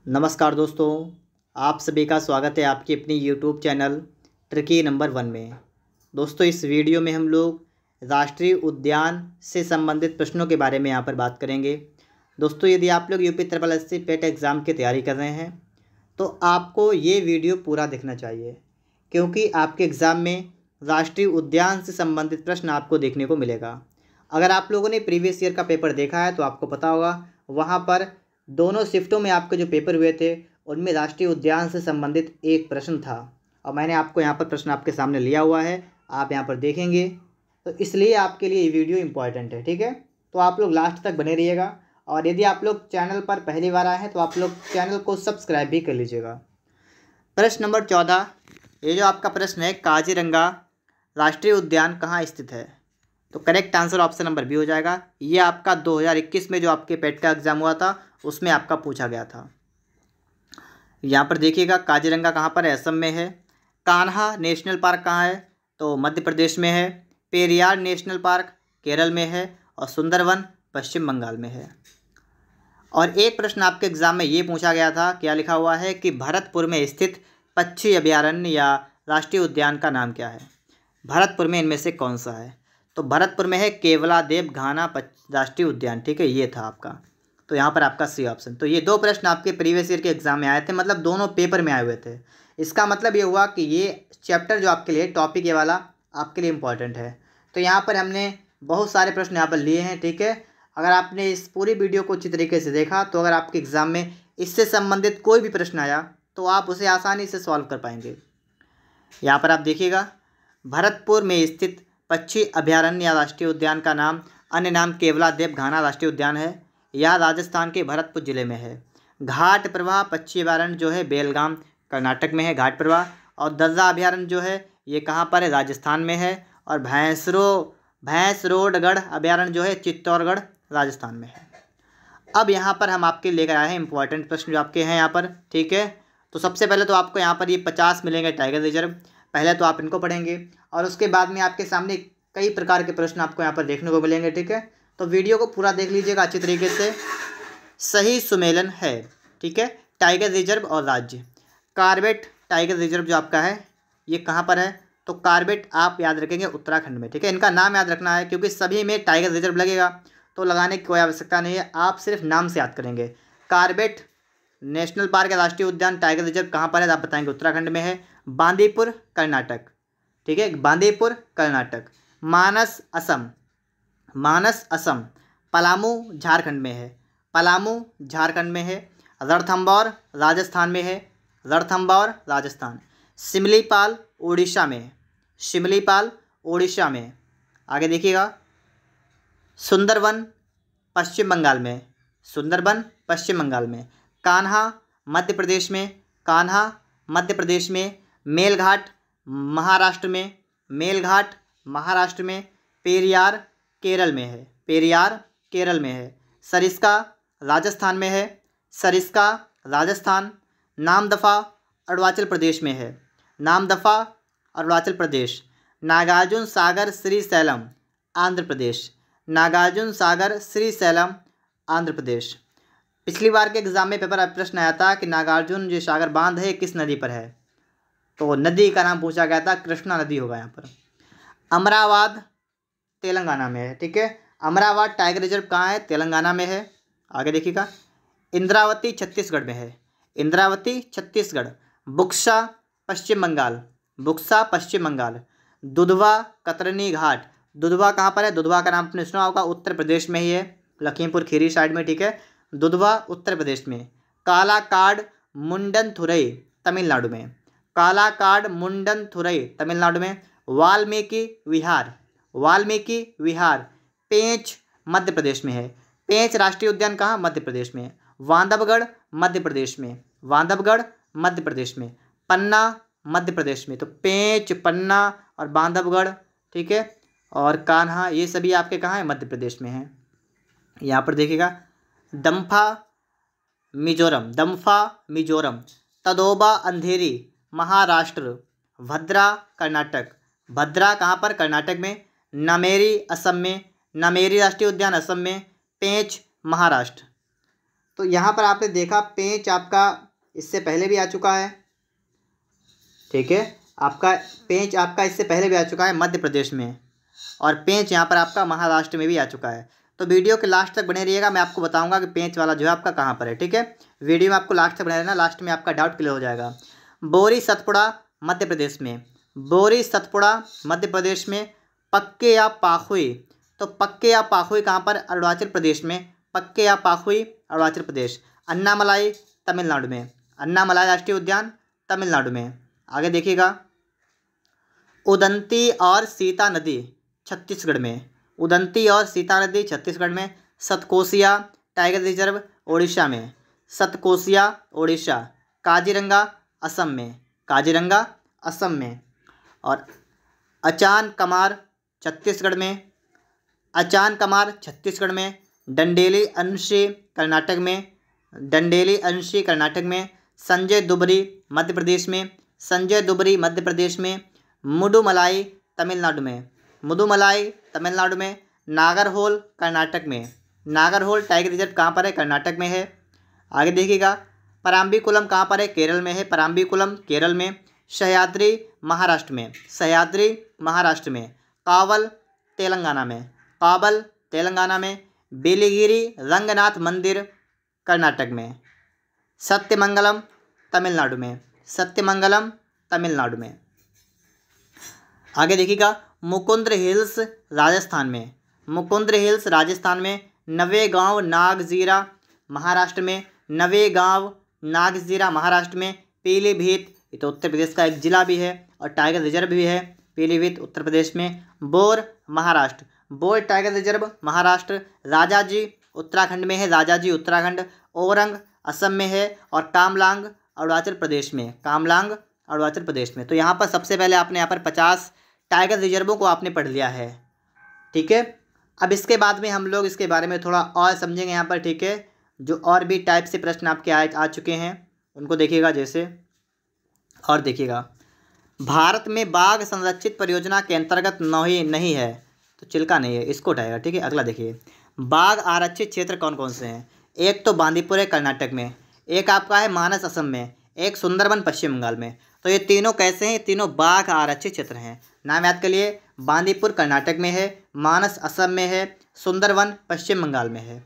नमस्कार दोस्तों, आप सभी का स्वागत है आपकी अपनी यूट्यूब चैनल ट्रिकी नंबर 1 में। दोस्तों, इस वीडियो में हम लोग राष्ट्रीय उद्यान से संबंधित प्रश्नों के बारे में यहाँ पर बात करेंगे। दोस्तों, यदि आप लोग यूपी SSC पेट एग्ज़ाम की तैयारी कर रहे हैं तो आपको ये वीडियो पूरा देखना चाहिए, क्योंकि आपके एग्ज़ाम में राष्ट्रीय उद्यान से संबंधित प्रश्न आपको देखने को मिलेगा। अगर आप लोगों ने प्रीवियस ईयर का पेपर देखा है तो आपको पता होगा, वहाँ पर दोनों शिफ्टों में आपके जो पेपर हुए थे उनमें राष्ट्रीय उद्यान से संबंधित एक प्रश्न था, और मैंने आपको यहाँ पर प्रश्न आपके सामने लिया हुआ है, आप यहाँ पर देखेंगे। तो इसलिए आपके लिए ये वीडियो इम्पॉर्टेंट है, ठीक है। तो आप लोग लास्ट तक बने रहिएगा, और यदि आप लोग चैनल पर पहली बार आए हैं तो आप लोग चैनल को सब्सक्राइब भी कर लीजिएगा। प्रश्न नंबर 14, ये जो आपका प्रश्न है, काजीरंगा राष्ट्रीय उद्यान कहाँ स्थित है? तो correct answer option number B हो जाएगा। ये आपका 2021 में जो आपके पेट का एग्ज़ाम हुआ था उसमें आपका पूछा गया था। यहाँ पर देखिएगा, काजीरंगा कहाँ पर है? असम में है। कान्हा नेशनल पार्क कहाँ है? तो मध्य प्रदेश में है। पेरियार नेशनल पार्क केरल में है, और सुंदरवन पश्चिम बंगाल में है। और एक प्रश्न आपके एग्ज़ाम में ये पूछा गया था, क्या लिखा हुआ है कि भरतपुर में स्थित पक्षी अभयारण्य या राष्ट्रीय उद्यान का नाम क्या है? भरतपुर में इनमें से कौन सा है? तो भरतपुर में है केवलादेव घाना राष्ट्रीय उद्यान, ठीक है, ये था आपका। तो यहाँ पर आपका सी ऑप्शन। तो ये दो प्रश्न आपके प्रीवियस ईयर के एग्ज़ाम में आए थे, मतलब दोनों पेपर में आए हुए थे। इसका मतलब ये हुआ कि ये चैप्टर जो आपके लिए, टॉपिक ये वाला आपके लिए इम्पॉर्टेंट है। तो यहाँ पर हमने बहुत सारे प्रश्न यहाँ पर लिए हैं, ठीक है। अगर आपने इस पूरी वीडियो को अच्छी तरीके से देखा तो अगर आपके एग्ज़ाम में इससे संबंधित कोई भी प्रश्न आया तो आप उसे आसानी से सॉल्व कर पाएंगे। यहाँ पर आप देखिएगा, भरतपुर में स्थित पक्षी अभयारण्य या राष्ट्रीय उद्यान का नाम, अन्य नाम केवलादेव घाना राष्ट्रीय उद्यान है। यह राजस्थान के भरतपुर जिले में है। घाट प्रवाह पक्षी अभयारण्य जो है बेलगाम कर्नाटक में है, घाट प्रवाह। और दर्रा अभयारण्य जो है ये कहाँ पर है? राजस्थान में है। और भैंसरोडगढ़ अभयारण्य जो है चित्तौड़गढ़ राजस्थान में है। अब यहाँ पर हम आपके लेकर आए हैं इंपॉर्टेंट प्रश्न जो आपके हैं यहाँ पर, ठीक है। तो सबसे पहले तो आपको यहाँ पर ये 50 मिलेंगे टाइगर रिजर्व। पहले तो आप इनको पढ़ेंगे, और उसके बाद में आपके सामने कई प्रकार के प्रश्न आपको यहाँ पर देखने को मिलेंगे, ठीक है। तो वीडियो को पूरा देख लीजिएगा अच्छी तरीके से। सही सुमेलन है, ठीक है, टाइगर रिजर्व और राज्य। कार्बेट टाइगर रिजर्व जो आपका है ये कहाँ पर है? तो कार्बेट आप याद रखेंगे उत्तराखंड में, ठीक है। इनका नाम याद रखना है, क्योंकि सभी में टाइगर रिजर्व लगेगा तो लगाने की कोई आवश्यकता नहीं है, आप सिर्फ नाम से याद करेंगे। कार्बेट नेशनल पार्क या राष्ट्रीय उद्यान टाइगर रिजर्व कहाँ पर है? आप बताएंगे उत्तराखंड में है। बांदीपुर कर्नाटक, ठीक है, बांदीपुर कर्नाटक। मानस असम। पलामू झारखंड में है, पलामू झारखंड में है। रणथंभौर राजस्थान में है, रणथंभौर राजस्थान। सिमलीपाल उड़ीसा में है, सिमलीपाल उड़ीसा में। आगे देखिएगा, सुंदरवन पश्चिम बंगाल में, सुंदरबन पश्चिम बंगाल में। कान्हा मध्य प्रदेश में, कान्हा मध्य प्रदेश में। मेलघाट महाराष्ट्र में, मेलघाट महाराष्ट्र में। पेरियार केरल में है, पेरियार केरल में है। सरिस्का राजस्थान में है, सरिस्का राजस्थान। नामदफा अरुणाचल प्रदेश में है, नामदफा अरुणाचल प्रदेश। नागार्जुन सागर श्रीशैलम आंध्र प्रदेश, नागार्जुन सागर श्रीशैलम आंध्र प्रदेश। पिछली बार के एग्जाम में पेपर प्रश्न आया था कि नागार्जुन जो सागर बांध है किस नदी पर है? तो नदी का नाम पूछा गया था, कृष्णा नदी होगा यहाँ पर। अमरावती तेलंगाना में है, ठीक है। अमरावती टाइगर रिजर्व कहाँ है? तेलंगाना में है। आगे देखिएगा, इंद्रावती छत्तीसगढ़ में है, इंद्रावती छत्तीसगढ़। बुक्सा पश्चिम बंगाल, बुक्सा पश्चिम बंगाल। दुधवा कतरनी घाट, दुधवा कहाँ पर है? दुधवा का नाम आपने सुना होगा, उत्तर प्रदेश में ही है, लखीमपुर खीरी साइड में, ठीक है। दुधवा उत्तर प्रदेश में। कालाकाड मुंडनथुरई तमिलनाडु में, कालाकाड मुंडनथुरई तमिलनाडु में। वाल्मीकि विहार, वाल्मीकि विहार पेंच मध्य प्रदेश में है। पेंच राष्ट्रीय उद्यान कहाँ? मध्य प्रदेश में। बांधवगढ़ मध्य प्रदेश में, बांधवगढ़ मध्य प्रदेश में। पन्ना मध्य प्रदेश में। तो पेंच, पन्ना और बांधवगढ़, ठीक है, और कान्हा, ये सभी आपके कहाँ हैं? मध्य प्रदेश में हैं। यहाँ पर देखिएगा, दम्फा मिजोरम, दम्फा मिजोरम। तदोबा अंधेरी महाराष्ट्र। भद्रा कर्नाटक, भद्रा कहाँ पर? कर्नाटक में। नामेरी असम में, नामेरी राष्ट्रीय उद्यान असम में। पेंच महाराष्ट्र। तो यहाँ पर आपने देखा पेंच आपका इससे पहले भी आ चुका है, ठीक है। आपका पेंच आपका इससे पहले भी आ चुका है मध्य प्रदेश में, और पेंच यहाँ पर आपका महाराष्ट्र में भी आ चुका है। तो वीडियो के लास्ट तक बने रहिएगा, मैं आपको बताऊंगा कि पेंच वाला जो है आपका कहाँ पर है, ठीक है। वीडियो में आपको लास्ट तक बने रहना, लास्ट में आपका डाउट क्लियर हो जाएगा। बोरी सतपुड़ा मध्य प्रदेश में, बोरी सतपुड़ा मध्य प्रदेश में। पक्के या पाखुई, तो पक्के या पाखुई कहाँ पर? अरुणाचल प्रदेश में। पक्के या पाखुई अरुणाचल प्रदेश। अन्नामलाई तमिलनाडु में, अन्नामलाई राष्ट्रीय उद्यान तमिलनाडु में। आगे देखिएगा, उदंती और सीता नदी छत्तीसगढ़ में, उदंती और सीता नदी छत्तीसगढ़ में। सतकोसिया टाइगर रिजर्व ओडिशा में, सतकोसिया ओडिशा। काजीरंगा असम में, काजीरंगा असम में। और अचान कमार छत्तीसगढ़ में, अचान कमार छत्तीसगढ़ में। डंडेली अंशी कर्नाटक में, डंडेली अंशी कर्नाटक में। संजय दुबरी मध्य प्रदेश में, संजय दुबरी मध्य प्रदेश में। मुडुमलाई तमिलनाडु में, मुडुमलाई तमिलनाडु में। नागरहोल कर्नाटक में, नागरहोल टाइगर रिजर्व कहाँ पर है? कर्नाटक में है। आगे देखिएगा, पराम्बीकुलम कहाँ पर है? केरल में है, पराम्बीकुलम केरल में। सह्याद्री महाराष्ट्र में, सह्याद्री महाराष्ट्र में। कावल तेलंगाना में, काबल तेलंगाना में। बेलीगिरी रंगनाथ मंदिर कर्नाटक में। सत्यमंगलम तमिलनाडु में, सत्यमंगलम तमिलनाडु में। आगे देखिएगा, मुकुंद्र हिल्स राजस्थान में, मुकुंद्र हिल्स राजस्थान में। नवेगांव नागजीरा महाराष्ट्र में, नवेगांव नागजीरा महाराष्ट्र में। पीलीभीत, ये तो उत्तर प्रदेश का एक जिला भी है और टाइगर रिजर्व भी है, पीलीभीत उत्तर प्रदेश में। Bore Maharashtra, bore tiger reserve Maharashtra. Rajaji Uttarakhand में है, राजाजी उत्तराखंड। ओरंग असम में है, और कामलांग अरुणाचल प्रदेश में, कामलांग अरुणाचल प्रदेश में। तो यहाँ पर सबसे पहले आपने यहाँ पर 50 टाइगर रिजर्वों को आपने पढ़ लिया है, ठीक है। अब इसके बाद में हम लोग इसके बारे में थोड़ा और समझेंगे यहाँ पर, ठीक है। जो और भी टाइप से प्रश्न आपके आ चुके हैं उनको देखिएगा। जैसे और देखिएगा, भारत में बाघ संरक्षित परियोजना के अंतर्गत नहीं है, तो चिल्का नहीं है, इसको उठाएगा, ठीक है। अगला देखिए, बाघ आरक्षित क्षेत्र कौन कौन से हैं? एक तो बांदीपुर है कर्नाटक में, एक आपका है मानस असम में, एक सुंदरबन पश्चिम बंगाल में। तो ये तीनों कैसे हैं? ये तीनों बाघ आरक्षित क्षेत्र हैं। नाम याद कर लिए, बांदीपुर कर्नाटक में है, मानस असम में है, सुंदरवन पश्चिम बंगाल में है।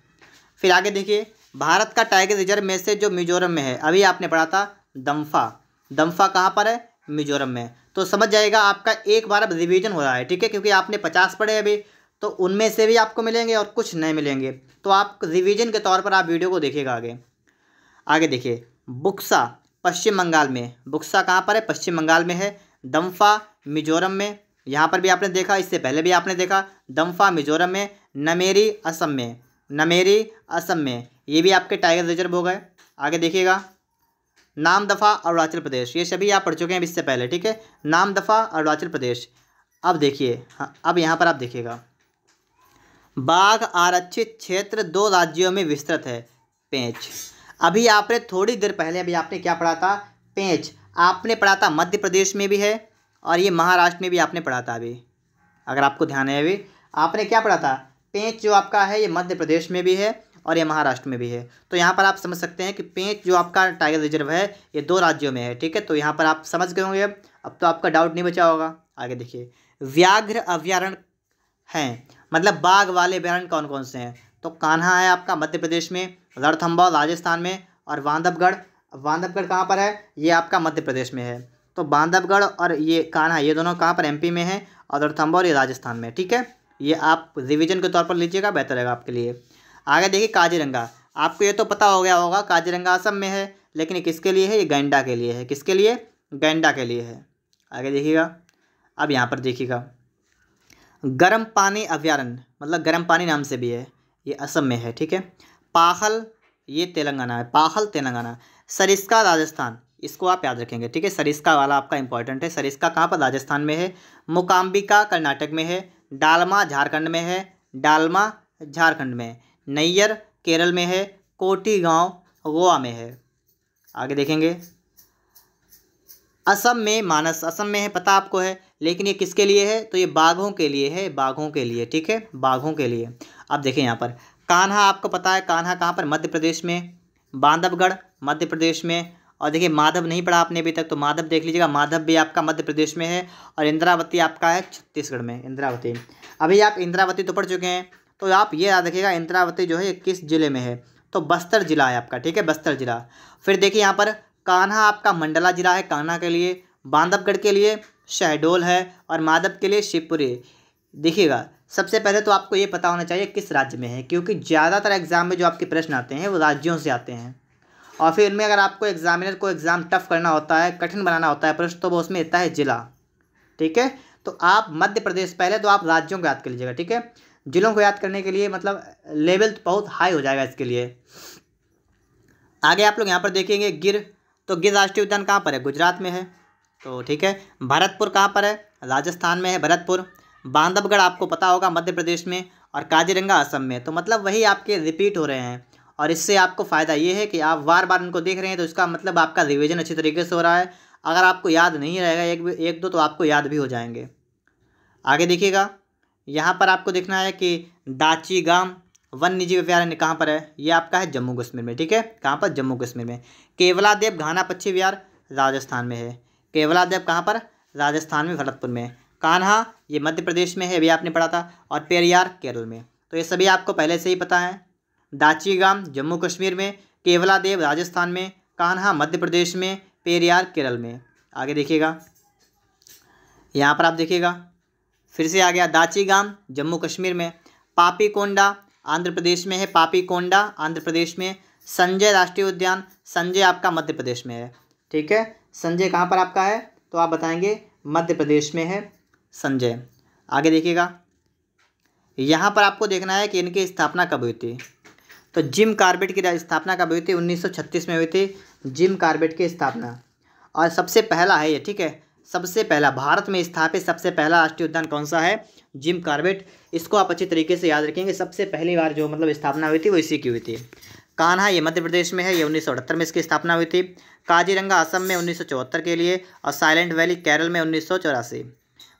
फिर आगे देखिए, भारत का टाइगर रिजर्व में से जो मिजोरम में है, अभी आपने पढ़ा था दम्फा, दम्फा कहाँ पर है? मिजोरम में। तो समझ जाएगा, आपका एक बार अब रिवीजन हो रहा है, ठीक है, क्योंकि आपने 50 पढ़े अभी, तो उनमें से भी आपको मिलेंगे और कुछ नहीं मिलेंगे। तो आप रिवीजन के तौर पर आप वीडियो को देखिएगा आगे। आगे देखिए, बुक्सा पश्चिम बंगाल में, बुक्सा कहाँ पर है? पश्चिम बंगाल में है। दम्फा मिजोरम में, यहाँ पर भी आपने देखा, इससे पहले भी आपने देखा, दम्फा मिजोरम में। नमेरी असम में, नमेरी असम में, ये भी आपके टाइगर रिजर्व हो गए। आगे देखिएगा, नामदफा अरुणाचल प्रदेश, ये सभी आप पढ़ चुके हैं इससे पहले, ठीक है। नामदफा अरुणाचल प्रदेश। अब देखिए, हाँ, अब यहाँ पर आप देखिएगा, बाघ आरक्षित क्षेत्र 2 राज्यों में विस्तृत है। पेंच, अभी आपने थोड़ी देर पहले अभी आपने क्या पढ़ा था? पेंच आपने पढ़ा था मध्य प्रदेश में भी है, और ये महाराष्ट्र में भी आपने पढ़ा था। अभी अगर आपको ध्यान है, अभी आपने क्या पढ़ा था? पेंच जो आपका है ये मध्य प्रदेश में भी है और ये महाराष्ट्र में भी है। तो यहाँ पर आप समझ सकते हैं कि पेंच जो आपका टाइगर रिजर्व है ये 2 राज्यों में है, ठीक है। तो यहाँ पर आप समझ गए होंगे, अब तो आपका डाउट नहीं बचा होगा। आगे देखिए, व्याघ्र अभयारण्य हैं, मतलब बाघ वाले अभयारण्य कौन कौन से हैं? तो कान्हा है आपका मध्य प्रदेश में, रणथंभौर राजस्थान में, और बांधवगढ़, बांधवगढ़ कहाँ पर है? ये आपका मध्य प्रदेश में है। तो बांधवगढ़ और ये कान्हा, ये दोनों कहाँ पर? एमपी में है, और रणथंभौर ये राजस्थान में, ठीक है। ये आप रिवीजन के तौर पर लीजिएगा, बेहतर रहेगा आपके लिए। आगे देखिए, काजीरंगा, आपको ये तो पता हो गया होगा, काजीरंगा असम में है, लेकिन ये किसके लिए है? ये गैंडा के लिए है। किसके लिए? गैंडा के लिए है। आगे देखिएगा, अब यहाँ पर देखिएगा, गर्म पानी अभयारण्य, मतलब गर्म पानी नाम से भी है, ये असम में है, ठीक है। पाखल, ये तेलंगाना है, पाखल तेलंगाना। सरिस्का राजस्थान, इसको आप याद रखेंगे, ठीक है। सरिस्का वाला आपका इंपॉर्टेंट है। सरिस्का कहाँ पर? राजस्थान में है। मुकाम्बिका कर्नाटक में है। डालमा झारखंड में है, डालमा झारखंड में। नैयर केरल में है। कोटी गांव गोवा में है। आगे देखेंगे, असम में मानस, असम में है, पता आपको है, लेकिन ये किसके लिए है? तो ये बाघों के लिए है, बाघों के लिए, ठीक है, बाघों के लिए। अब देखें यहाँ पर कान्हा, आपको पता है कान्हा कहाँ पर? मध्य प्रदेश में। बांधवगढ़ मध्य प्रदेश में। और देखिए माधव नहीं पढ़ा आपने अभी तक, तो माधव देख लीजिएगा, माधव भी आपका मध्य प्रदेश में है। और इंद्रावती आपका है छत्तीसगढ़ में, इंद्रावती। अभी आप इंद्रावती तो पढ़ चुके हैं, तो आप ये याद रखिएगा इंद्रावती जो है ये किस जिले में है, तो बस्तर जिला है आपका, ठीक है, बस्तर जिला। फिर देखिए यहाँ पर कान्हा आपका मंडला जिला है कान्हा के लिए, बांधवगढ़ के लिए शहडोल है, और माधव के लिए शिवपुरी। देखिएगा सबसे पहले तो आपको ये पता होना चाहिए किस राज्य में है, क्योंकि ज़्यादातर एग्जाम में जो आपके प्रश्न आते हैं वो राज्यों से आते हैं। और फिर इनमें अगर आपको एग्जामिनर को एग्ज़ाम टफ करना होता है, कठिन बनाना होता है प्रश्न, तो वो उसमें इतना है जिला, ठीक है। तो आप मध्य प्रदेश, पहले तो आप राज्यों को याद कर लीजिएगा, ठीक है। जिलों को याद करने के लिए मतलब लेवल बहुत हाई हो जाएगा इसके लिए। आगे आप लोग यहाँ पर देखेंगे गिर, तो गिर राष्ट्रीय उद्यान कहाँ पर है, गुजरात में है, तो ठीक है। भरतपुर कहाँ पर है, राजस्थान में है भरतपुर। बांधवगढ़ आपको पता होगा मध्य प्रदेश में, और काजीरंगा असम में। तो मतलब वही आपके रिपीट हो रहे हैं, और इससे आपको फ़ायदा ये है कि आप बार बार उनको देख रहे हैं, तो इसका मतलब आपका रिवीजन अच्छी तरीके से हो रहा है। अगर आपको याद नहीं रहेगा एक दो, तो आपको याद भी हो जाएंगे। आगे देखिएगा, यहाँ पर आपको देखना है कि दाचीगाम वन्य जीव अभयारण्य कहाँ पर है, ये आपका है जम्मू कश्मीर में, ठीक है। कहाँ पर, जम्मू कश्मीर में। केवलादेव घाना पक्षी विहार राजस्थान में है, केवलादेव कहाँ पर, राजस्थान में भरतपुर में। कान्हा ये मध्य प्रदेश में है, अभी आपने पढ़ा था। और पेरियार केरल में। तो ये सभी आपको पहले से ही पता है। दाचीगाम जम्मू कश्मीर में, केवलादेव राजस्थान में, कान्हा मध्य प्रदेश में, पेरियार केरल में। आगे देखिएगा, यहाँ पर आप देखिएगा फिर से आ गया दाचीगाम जम्मू कश्मीर में, पापीकोंडा आंध्र प्रदेश में है, पापीकोंडा आंध्र प्रदेश में। संजय राष्ट्रीय उद्यान, संजय आपका मध्य प्रदेश में है, ठीक है। संजय कहाँ पर आपका है, तो आप बताएंगे मध्य प्रदेश में है संजय। आगे देखिएगा, यहाँ पर आपको देखना है कि इनकी स्थापना कब हुई थी। तो जिम कॉर्बेट की स्थापना कब हुई थी, 1936 में हुई थी जिम कॉर्बेट की स्थापना। और सबसे पहला है ये, ठीक है, सबसे पहला भारत में स्थापित सबसे पहला राष्ट्रीय उद्यान कौन सा है, जिम कॉर्बेट। इसको आप अच्छी तरीके से याद रखेंगे, सबसे पहली बार जो मतलब स्थापना हुई थी वो इसी की हुई थी। कान्हा ये मध्य प्रदेश में है, ये 1978 में इसकी स्थापना हुई थी। काजीरंगा असम में 1974 के लिए, और साइलेंट वैली केरल में 1984।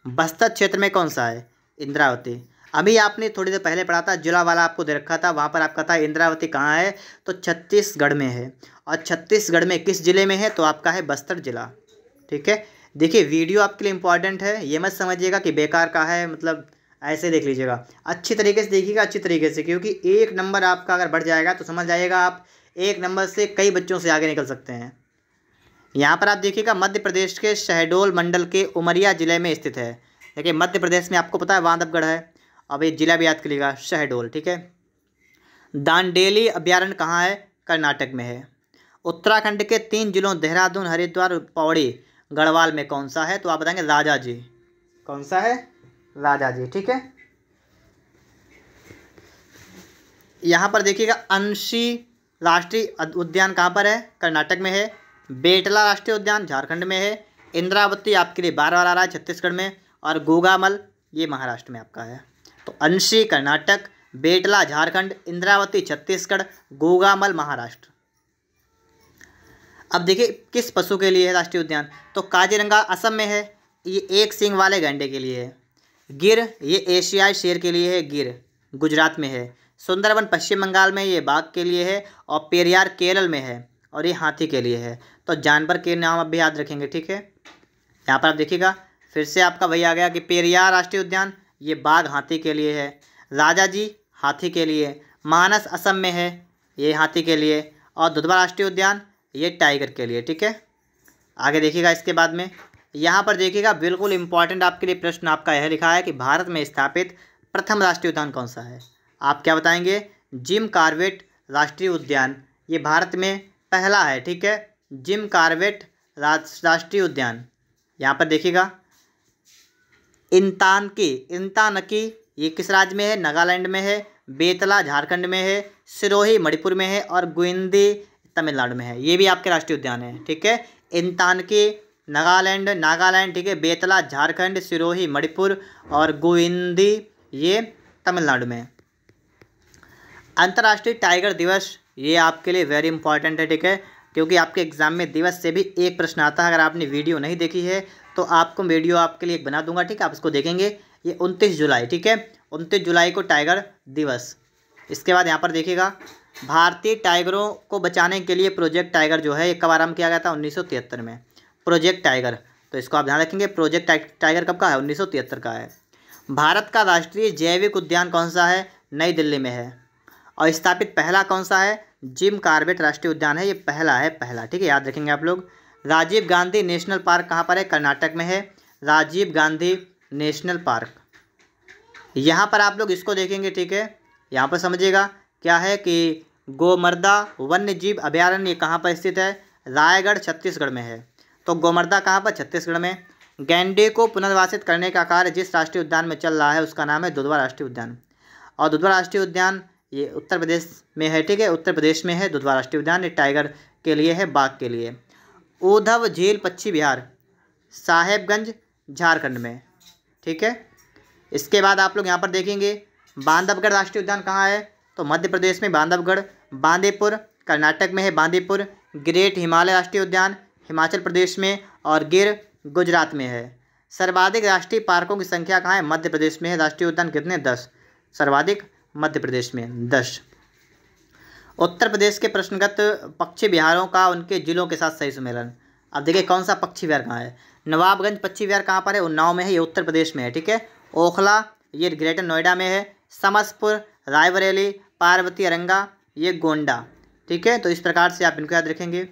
बस्तर क्षेत्र में कौन सा है, इंद्रावती। अभी आपने थोड़ी देर पहले पढ़ा था, जिला वाला आपको दे रखा था, वहाँ पर आपका था इंद्रावती कहाँ है, तो छत्तीसगढ़ में है। और छत्तीसगढ़ में किस जिले में है, तो आपका है बस्तर जिला, ठीक है। देखिए वीडियो आपके लिए इंपॉर्टेंट है, ये मत समझिएगा कि बेकार का है, मतलब ऐसे देख लीजिएगा, अच्छी तरीके से देखिएगा, अच्छी तरीके से, क्योंकि एक नंबर आपका अगर बढ़ जाएगा तो समझ जाइएगा आप एक नंबर से कई बच्चों से आगे निकल सकते हैं। यहाँ पर आप देखिएगा मध्य प्रदेश के शहडोल मंडल के उमरिया जिले में स्थित है। देखिए मध्य प्रदेश में आपको पता है बांधवगढ़ है, अब ये जिला भी याद करिएगा शहडोल, ठीक है। दांडेली अभ्यारण्य कहाँ है, कर्नाटक में है। उत्तराखंड के 3 जिलों देहरादून, हरिद्वार, पौड़ी, गढ़वाल में कौन सा है, तो आप बताएंगे राजाजी। कौन सा है, राजाजी, ठीक है। यहाँ पर देखिएगा अंशी राष्ट्रीय उद्यान कहाँ पर है, कर्नाटक में है। बेटला राष्ट्रीय उद्यान झारखंड में है। इंद्रावती आपके लिए बार बार आ रहा है छत्तीसगढ़ में। और गोगामल ये महाराष्ट्र में आपका है। तो अंशी कर्नाटक, बेटला झारखंड, इंद्रावती छत्तीसगढ़, गोगामल महाराष्ट्र। अब देखिए किस पशु के लिए है राष्ट्रीय उद्यान, तो काजीरंगा असम में है, ये एक सींग वाले गैंडे के लिए है। गिर ये एशियाई शेर के लिए है, गिर गुजरात में है। सुंदरवन पश्चिम बंगाल में, ये बाघ के लिए है। और पेरियार केरल में है, और ये हाथी के लिए है। तो जानवर के नाम आप भी याद रखेंगे, ठीक है। यहाँ पर आप देखिएगा फिर से आपका वही आ गया कि पेरियार राष्ट्रीय उद्यान ये बाघ हाथी के लिए है, राजाजी हाथी के लिए, मानस असम में है ये हाथी के लिए, और दुधवा राष्ट्रीय उद्यान ये टाइगर के लिए, ठीक है। आगे देखिएगा इसके बाद में यहाँ पर देखिएगा बिल्कुल इंपॉर्टेंट आपके लिए प्रश्न आपका यह लिखा है कि भारत में स्थापित प्रथम राष्ट्रीय उद्यान कौन सा है। आप क्या बताएंगे, जिम कॉर्बेट राष्ट्रीय उद्यान ये भारत में पहला है, ठीक है। जिम कॉर्बेट राष्ट्रीय उद्यान, यहाँ पर देखिएगा इंतानकी ये किस राज्य में है, नागालैंड में है। बेतला झारखंड में है। सिरोही मणिपुर में है। और गुइंदी तमिलनाडु में है। ये भी आपके राष्ट्रीय उद्यान है, ठीक है। इंतानकी नागालैंड, ठीक है। बेतला झारखंड, सिरोही मणिपुर और गुइंदी ये तमिलनाडु में। अंतर्राष्ट्रीय टाइगर दिवस ये आपके लिए वेरी इंपॉर्टेंट है, ठीक है, क्योंकि आपके एग्जाम में दिवस से भी एक प्रश्न आता है। अगर आपने वीडियो नहीं देखी है तो आपको वीडियो आपके लिए एक बना दूंगा, ठीक है, आप इसको देखेंगे। ये 29 जुलाई, ठीक है, 29 जुलाई को टाइगर दिवस। इसके बाद यहाँ पर देखिएगा भारतीय टाइगरों को बचाने के लिए प्रोजेक्ट टाइगर जो है ये कब आरंभ किया गया था? 1973 में। प्रोजेक्ट टाइगर, तो इसको आप ध्यान रखेंगे, प्रोजेक्ट टाइगर कब का है? 1973 का है। भारत का राष्ट्रीय जैविक उद्यान कौन सा है? नई दिल्ली में है। और स्थापित पहला कौन सा है? जिम कॉर्बेट राष्ट्रीय उद्यान है, ये पहला है, पहला। ठीक है, याद रखेंगे आप लोग। राजीव गांधी नेशनल पार्क कहाँ पर है? कर्नाटक में है, राजीव गांधी नेशनल पार्क। यहाँ पर आप लोग इसको देखेंगे, ठीक है, यहाँ पर समझिएगा क्या है कि गोमर्दा वन्य जीव अभयारण्य कहाँ पर स्थित है? रायगढ़ छत्तीसगढ़ में है। तो गोमर्दा कहाँ पर? छत्तीसगढ़ में। गैंडे को पुनर्वासित करने का कार्य जिस राष्ट्रीय उद्यान में चल रहा है उसका नाम है दुधवा राष्ट्रीय उद्यान। और दुधवा राष्ट्रीय उद्यान ये उत्तर प्रदेश में है, ठीक है, उत्तर प्रदेश में है दुधवा राष्ट्रीय उद्यान। ये टाइगर के लिए है, बाघ के लिए। उद्धव झील पक्षी विहार साहेबगंज झारखंड में, ठीक है। इसके बाद आप लोग यहाँ पर देखेंगे बांधवगढ़ राष्ट्रीय उद्यान कहाँ है? तो मध्य प्रदेश में बांधवगढ़। बांदीपुर कर्नाटक में है, बांदीपुर। ग्रेट हिमालय राष्ट्रीय उद्यान हिमाचल प्रदेश में, और गिर गुजरात में है। सर्वाधिक राष्ट्रीय पार्कों की संख्या कहाँ है? मध्य प्रदेश में है। राष्ट्रीय उद्यान कितने? 10 सर्वाधिक मध्य प्रदेश में 10। उत्तर प्रदेश के प्रश्नगत पक्षी विहारों का उनके जिलों के साथ सही सुमेलन। अब देखिए कौन सा पक्षी विहार कहाँ है। नवाबगंज पक्षी विहार कहाँ पर है? उन्नाव में है, ये उत्तर प्रदेश में है, ठीक है। ओखला ये ग्रेटर नोएडा में है। समसपुर, रायबरेली, पार्वती अरंगा ये गोंडा, ठीक है। तो इस प्रकार से आप इनको याद रखेंगे।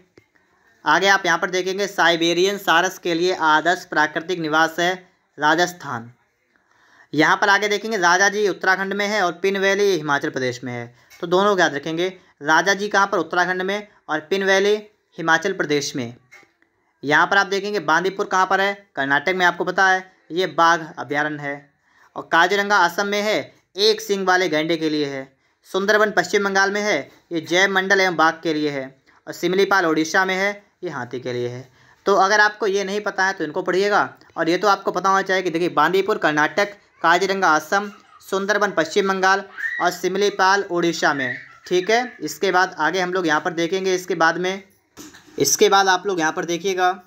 आगे आप यहाँ पर देखेंगे साइबेरियन सारस के लिए आदर्श प्राकृतिक निवास है राजस्थान। यहाँ पर आगे देखेंगे राजा जी उत्तराखंड में है और पिन वैली हिमाचल प्रदेश में है। तो दोनों को याद रखेंगे, राजा जी कहाँ पर? उत्तराखंड में, और पिन वैली हिमाचल प्रदेश में। यहाँ पर आप देखेंगे बांदीपुर कहाँ पर है? कर्नाटक में, आपको पता है ये बाघ अभयारण्य है। और काजीरंगा असम में है, एक सींग वाले गैंडे के लिए है। सुंदरबन पश्चिम बंगाल में है, ये जैव मंडल एवं बाघ के लिए है। और सिमलीपाल उड़ीसा में है, ये हाथी के लिए है। तो अगर आपको ये नहीं पता है तो इनको पढ़िएगा। और ये तो आपको पता होना चाहिए कि देखिए बांदीपुर कर्नाटक, काजीरंगा असम, सुंदरबन पश्चिम बंगाल और सिमलीपाल उड़ीसा में, ठीक है। इसके बाद आगे हम लोग यहाँ पर देखेंगे, इसके बाद आप लोग यहाँ पर देखिएगा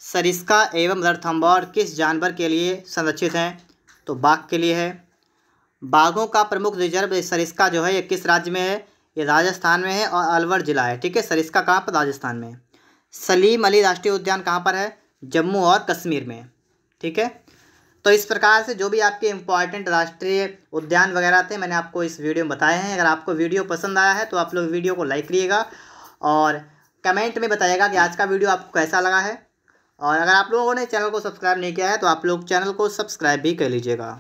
सरिस्का एवं रणथंभौर किस जानवर के लिए संरक्षित हैं? तो बाघ के लिए है। बाघों का प्रमुख रिजर्व सरिस्का जो है ये किस राज्य में है? ये राजस्थान में है और अलवर जिला है, ठीक है। सरिस्का कहाँ पर? राजस्थान में। सलीम अली राष्ट्रीय उद्यान कहाँ पर है? जम्मू और कश्मीर में, ठीक है। तो इस प्रकार से जो भी आपके इम्पॉर्टेंट राष्ट्रीय उद्यान वगैरह थे मैंने आपको इस वीडियो में बताए हैं। अगर आपको वीडियो पसंद आया है तो आप लोग वीडियो को लाइक करिएगा और कमेंट में बताइएगा कि आज का वीडियो आपको कैसा लगा है। और अगर आप लोगों ने चैनल को सब्सक्राइब नहीं किया है तो आप लोग चैनल को सब्सक्राइब भी कर लीजिएगा।